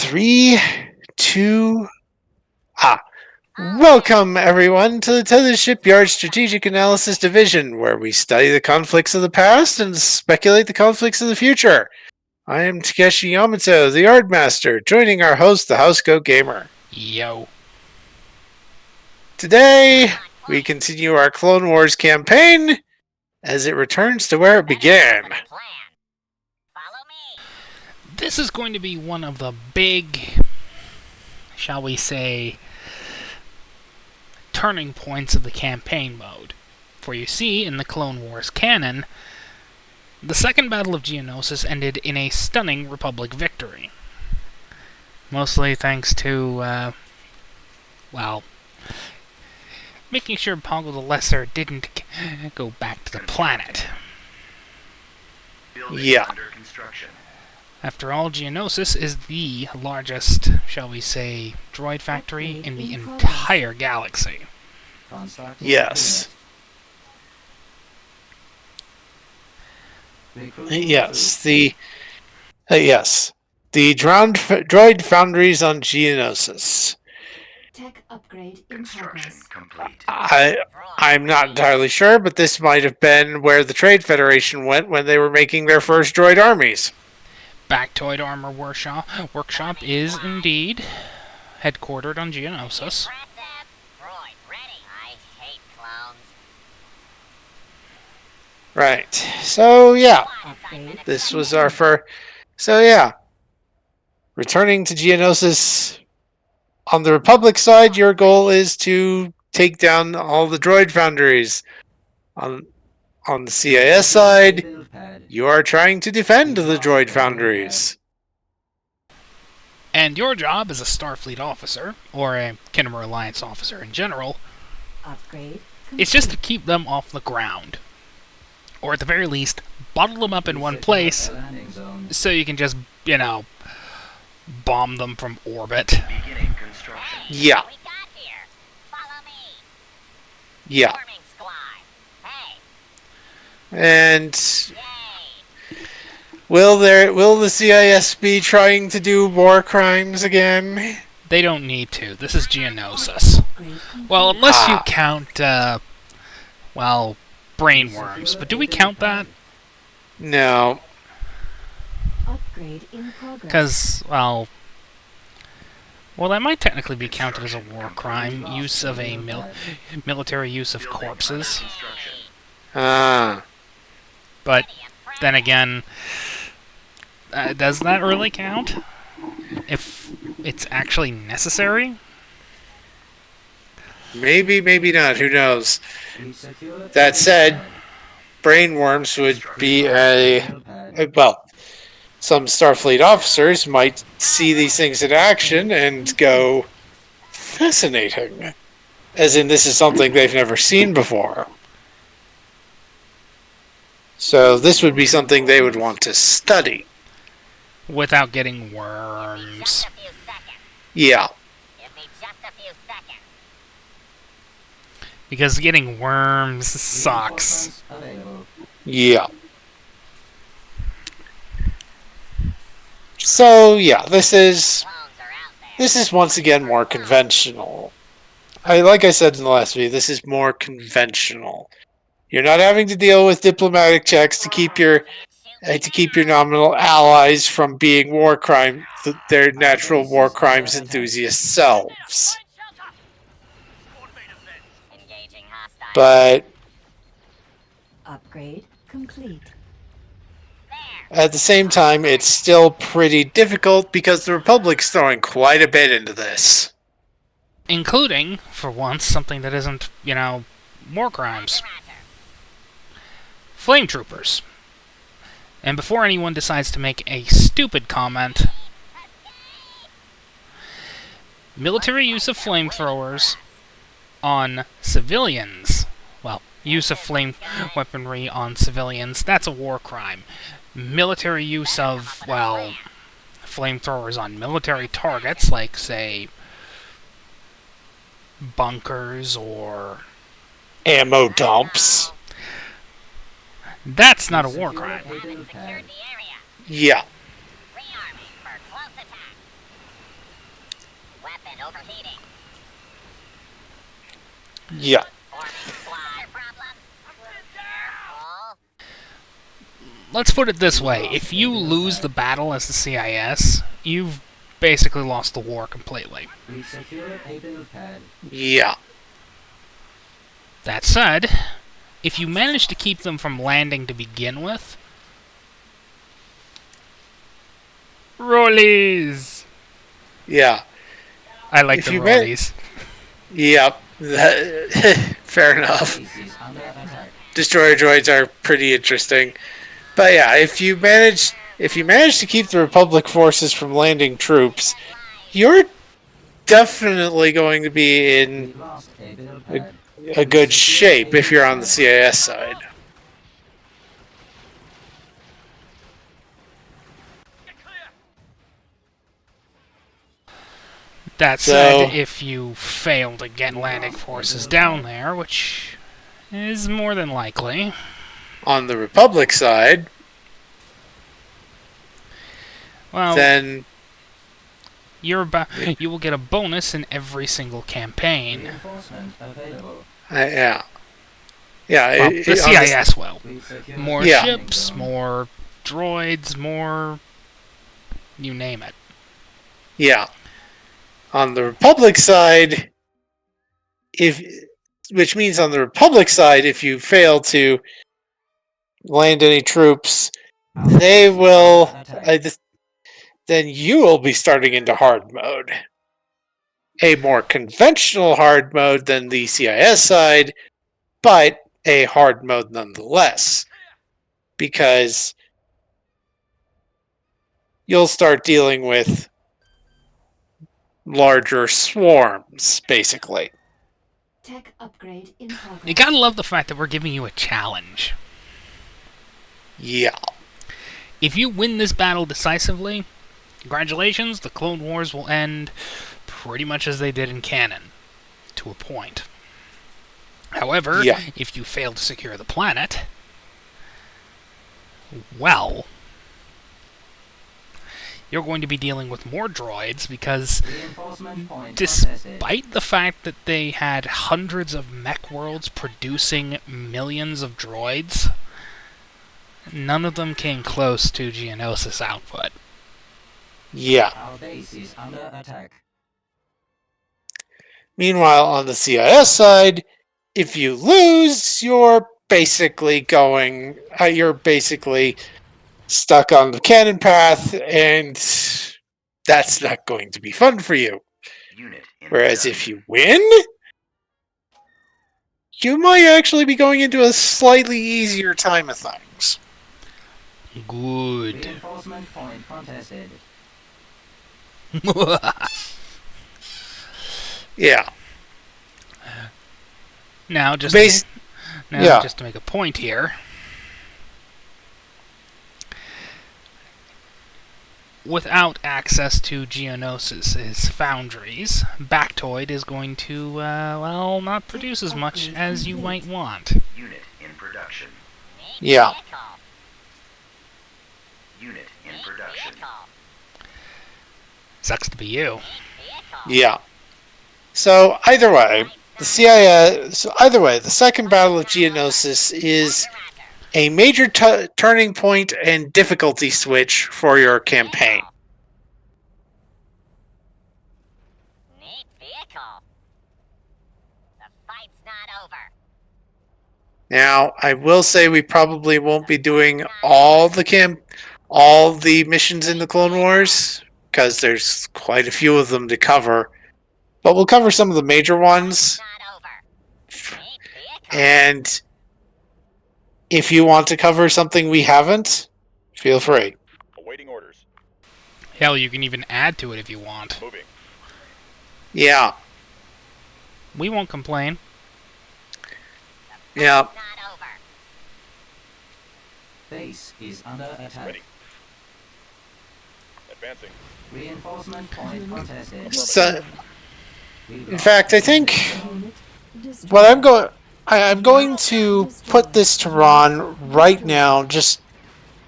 Three, two, ah. Welcome, everyone, to the Tethys Shipyards Strategic Analysis Division, where we study the conflicts of the past and speculate the conflicts of the future. I am Takeshi Yamato, the Yardmaster, joining our host, the Housecoat Gamer. Yo. Today, we continue our Clone Wars campaign as it returns to where it began. This is going to be one of the big, shall we say, turning points of the campaign mode. For you see, in the Clone Wars canon, the Second Battle of Geonosis ended in a stunning Republic victory. Mostly thanks to, making sure Pongo the Lesser didn't go back to the planet. Yeah. After all, Geonosis is the largest, shall we say, droid factory in the entire galaxy. Yes. Yes, the droid foundries on Geonosis. Tech upgrade in progress. I'm not entirely sure, but this might have been where the Trade Federation went when they were making their first droid armies. Bactoid Armor Workshop is indeed headquartered on Geonosis. Right. So yeah, this was our first. So yeah, returning to Geonosis. On the Republic side, your goal is to take down all the droid foundries. On the CIS side, you are trying to defend the droid foundries. And your job as a Starfleet officer, or a Khitomer Alliance officer in general, is just to keep them off the ground. Or at the very least, bottle them up in one place, so you can just, bomb them from orbit. Yeah. Yeah. And will the CIS be trying to do war crimes again? They don't need to. This is Geonosis. Well, unless you count, brainworms. But do we count that? No. Because, well, that might technically be counted as a war crime. Use of a military use of corpses. But then again, does that really count? If it's actually necessary? Maybe, maybe not. Who knows? That said, brainworms would be some Starfleet officers might see these things in action and go, fascinating. As in, this is something they've never seen before. So this would be something they would want to study. Without getting worms. Yeah. Because getting worms sucks. Yeah. So yeah, this is once again more conventional. Like I said in the last video, this is more conventional. You're not having to deal with diplomatic checks to keep your nominal allies from being their natural war crimes enthusiast selves. But upgrade complete. At the same time, it's still pretty difficult because the Republic's throwing quite a bit into this. Including, for once, something that isn't, war crimes. Flame troopers. And before anyone decides to make a stupid comment, military use of flamethrowers on civilians. Well, use of flame weaponry on civilians, that's a war crime. Military use of, flamethrowers on military targets, like, say, bunkers or ammo dumps. That's not a war crime. Yeah. Yeah. Let's put it this way. If you lose the battle as the CIS, you've basically lost the war completely. Yeah. That said, if you manage to keep them from landing to begin with... Rollies! Yeah. I like If the you rollies. Yep. Fair enough. Destroyer droids are pretty interesting. But yeah, if you manage to keep the Republic forces from landing troops, you're definitely going to be in a good shape if you're on the CIS side. That So- said, if you fail to get landing forces down there, which is more than likely, On the Republic side, well, then you will get a bonus in every single campaign. yeah. Well, the on CIS will. More Yeah. ships, more droids, more... you name it. Yeah. On the Republic side, which means on the Republic side, if you fail to land any troops, they will. Then you will be starting into hard mode. A more conventional hard mode than the CIS side, but a hard mode nonetheless. Because you'll start dealing with larger swarms, basically. Tech upgrade in progress. You gotta love the fact that we're giving you a challenge. Yeah. If you win this battle decisively, congratulations, the Clone Wars will end pretty much as they did in canon, to a point. However, Yeah. if you fail to secure the planet, well, you're going to be dealing with more droids because despite the fact that they had hundreds of mech worlds producing millions of droids, none of them came close to Geonosis output. Yeah. Our base is under attack. Meanwhile, on the CIS side, if you lose, you're basically stuck on the cannon path, and that's not going to be fun for you. Whereas if you win, you might actually be going into a slightly easier time of things. Good. Reinforcement point contested. Yeah. Now, just yeah. just to make a point here. Without access to Geonosis' foundries, Bactoid is going to, well, not produce as much as you might want. Unit in production. Yeah. Unit in production. Sucks to be you. Yeah. So either way, the Second Battle of Geonosis is a major turning point and difficulty switch for your campaign. Neat vehicle. The fight's not over. Now, I will say we probably won't be doing all the missions in the Clone Wars, because there's quite a few of them to cover. But we'll cover some of the major ones. Not over. Neat vehicle. And if you want to cover something we haven't, feel free. Awaiting orders. Hell, you can even add to it if you want. Moving. Yeah. We won't complain. Yeah. Not over. Base is under attack. Ready. Advancing. Reinforcement point contested. So, in fact, I think Unit destroyed. what I'm going to put this to Ron right now. Just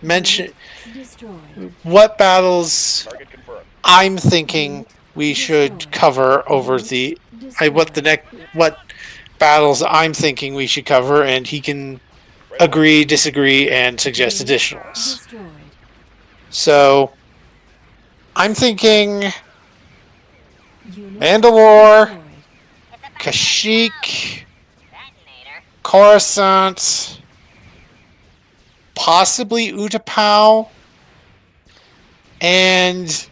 mention Destroyed. what battles Target confirmed. I'm thinking we should cover over the what battles I'm thinking we should cover, and he can agree, disagree, and suggest additionals. Destroyed. So I'm thinking Unit Mandalore, destroyed. It's about Kashyyyk, detonator. Coruscant, possibly Utapau, and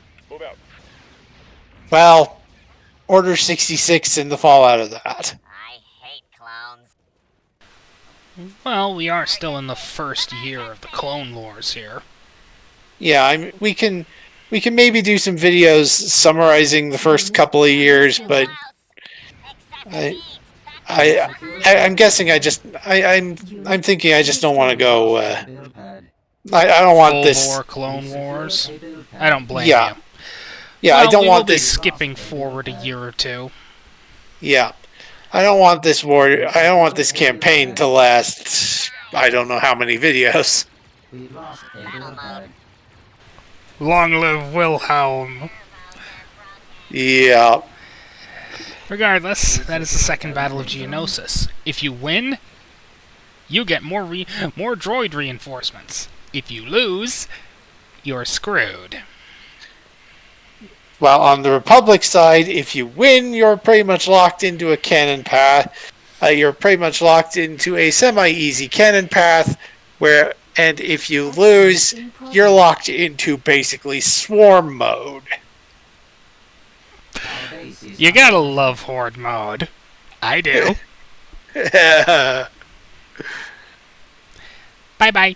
well, Order 66 and the fallout of that. I hate clones. Well, we are still in the first year of the Clone Wars here. Yeah, we can maybe do some videos summarizing the first couple of years, but Excessive I, heat. I'm guessing I'm thinking I just don't want to go. Build pad. I don't want Full this. War Clone Wars. Secure a build pad. I don't blame Yeah. you. Yeah, Well, I don't we want will be this. skipping forward a year or two. Yeah, I don't want this war. I don't want this campaign to last. I don't know how many videos. We've lost a build pad. Long live Wilhelm! Yeah, Regardless, that is the second battle of Geonosis. If you win, you get more droid reinforcements. If you lose, you're screwed. while on the Republic side, if you win, you're pretty much locked into a cannon path. You're pretty much locked into a semi-easy cannon path and if you lose, you're locked into basically swarm mode. Our base is You gotta love Horde mode. I do. Bye bye.